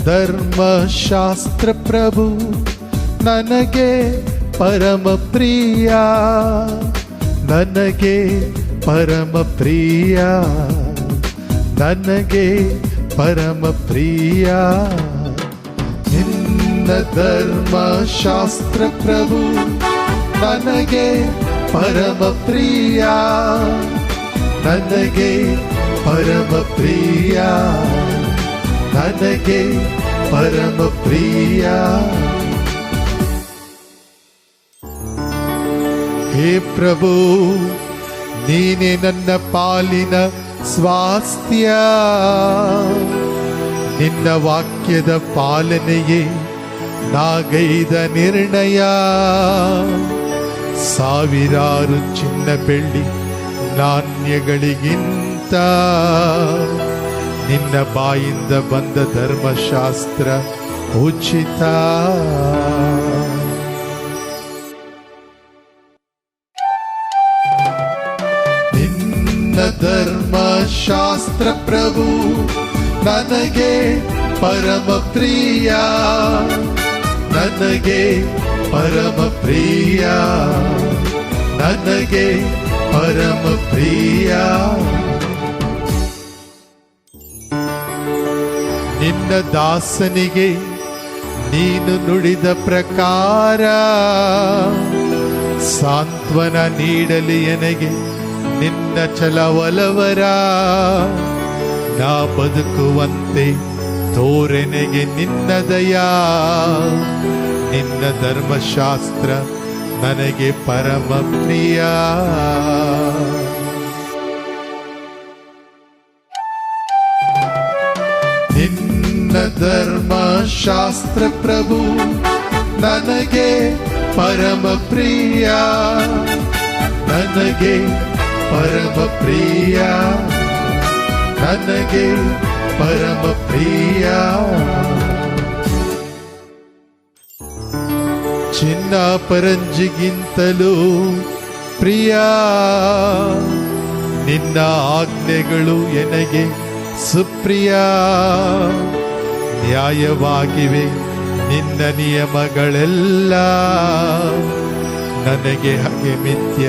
ಧರ್ಮಶಾಸ್ತ್ರ ಪ್ರಭು ನನಗೆ ಪರಮ ಪ್ರಿಯ, ನನಗೆ ಪರಮ ಪ್ರಿಯ, ನನಗೆ ಪರಮ ಪ್ರಿಯ. ನಿನ್ನ ಧರ್ಮಶಾಸ್ತ್ರ ಪ್ರಭು ನನಗೆ ಪರಮ ಪ್ರಿಯ, ನನಗೆ ಪರಮ ಪ್ರಿಯ, ನನಗೆ ಪರಮ ಪ್ರಿಯ. ಹೇ ಪ್ರಭು, ನೀನೇ ನನ್ನ ಪಾಲಿನ ಸ್ವಾಸ್ಥ್ಯ. ನಿನ್ನ ವಾಕ್ಯದ ಪಾಲನೆಯೇ ನಾಗೈದ ನಿರ್ಣಯ. ಸಾವಿರಾರು ಚಿನ್ನ ಬೆಳ್ಳಿ ನಾಣ್ಯಗಳಿಗಿಂತ ನಿನ್ನ ಬಾಯಿಂದ ಬಂದ ಧರ್ಮಶಾಸ್ತ್ರ ಉಚಿತ. ನಿನ್ನ ಧರ್ಮಶಾಸ್ತ್ರ ಪ್ರಭು ನನಗೆ ಪರಮ ಪ್ರಿಯ, ನನಗೆ ಪರಮ ಪ್ರಿಯ, ನನಗೆ ಪರಮ ಪ್ರಿಯ. ನಿನ್ನ ದಾಸನಿಗೆ ನೀನು ನುಡಿದ ಪ್ರಕಾರ ಸಾಂತ್ವನ ನೀಡಲಿ ಎನಗೆ ನಿನ್ನ ಛಲವಲವರ. ನಾ ಬದುಕುವಂತೆ ತೋರೆನೆಗೆ ನಿನ್ನ ದಯಾ. ನಿನ್ನ ಧರ್ಮಶಾಸ್ತ್ರ ನನಗೆ ಪರಮ ಪ್ರಿಯ. ನಿನ್ನ ಧರ್ಮಶಾಸ್ತ್ರ ಪ್ರಭು ನನಗೆ ಪರಮ ಪ್ರಿಯ, ನನಗೆ ಪರಮ ಪ್ರಿಯ, ನನಗೆ ಪರಮ ಪ್ರಿಯ. ಚಿನ್ನ ಪರಂಜಿಗಿಂತಲೂ ಪ್ರಿಯ ನಿನ್ನ ಆಜ್ಞೆಗಳು ಎನಗೆ ಸುಪ್ರಿಯ. ನ್ಯಾಯವಾಗಿವೆ ನಿನ್ನ ನಿಯಮಗಳೆಲ್ಲ, ನನಗೆ ಹಾಗೆ ಮಿಥ್ಯ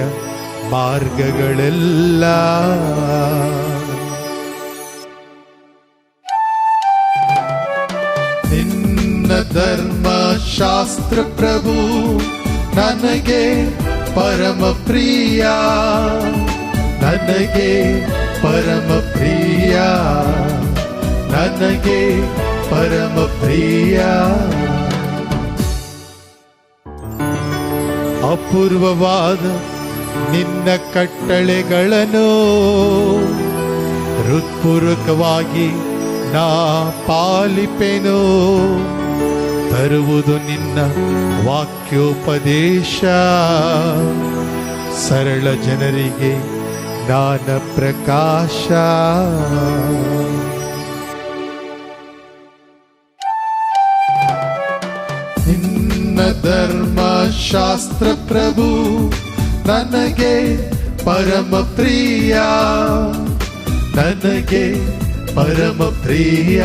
ಮಾರ್ಗಗಳೆಲ್ಲ. ನಿನ್ನ ಧರ್ಮಶಾಸ್ತ್ರ ಪ್ರಭು ನನಗೆ ಪರಮ ಪ್ರಿಯ, ನನಗೆ ಪರಮ ಪ್ರಿಯ, ನನಗೆ ಪರಮ ಪ್ರಿಯ. ಅಪೂರ್ವವಾದ ನಿನ್ನ ಕಟ್ಟಳೆಗಳನ್ನು ಹೃತ್ಪೂರ್ವಕವಾಗಿ ನಾ ಪಾಲಿಪೆನು. ತರುವುದು ನಿನ್ನ ವಾಕ್ಯೋಪದೇಶ, ಸರಳ ಜನರಿಗೆ ಜ್ಞಾನ ಪ್ರಕಾಶ. ನಿನ್ನ ಧರ್ಮಶಾಸ್ತ್ರ ಪ್ರಭು ನನಗೆ ಪರಮ ಪ್ರಿಯ, ನನಗೆ ಪರಮ ಪ್ರಿಯ,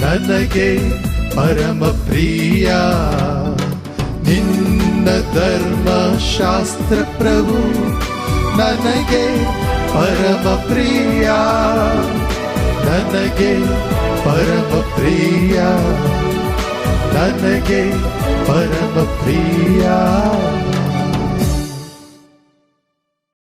ನನಗೆ ಪರಮ ಪ್ರಿಯ. ನಿನ್ನ ಧರ್ಮಶಾಸ್ತ್ರ ಪ್ರಭು ನನಗೆ ಪರಮ ಪ್ರಿಯ, ನನಗೆ ಪರಮ ಪ್ರಿಯ, ನನಗೆ ಪರಮ ಪ್ರಿಯ.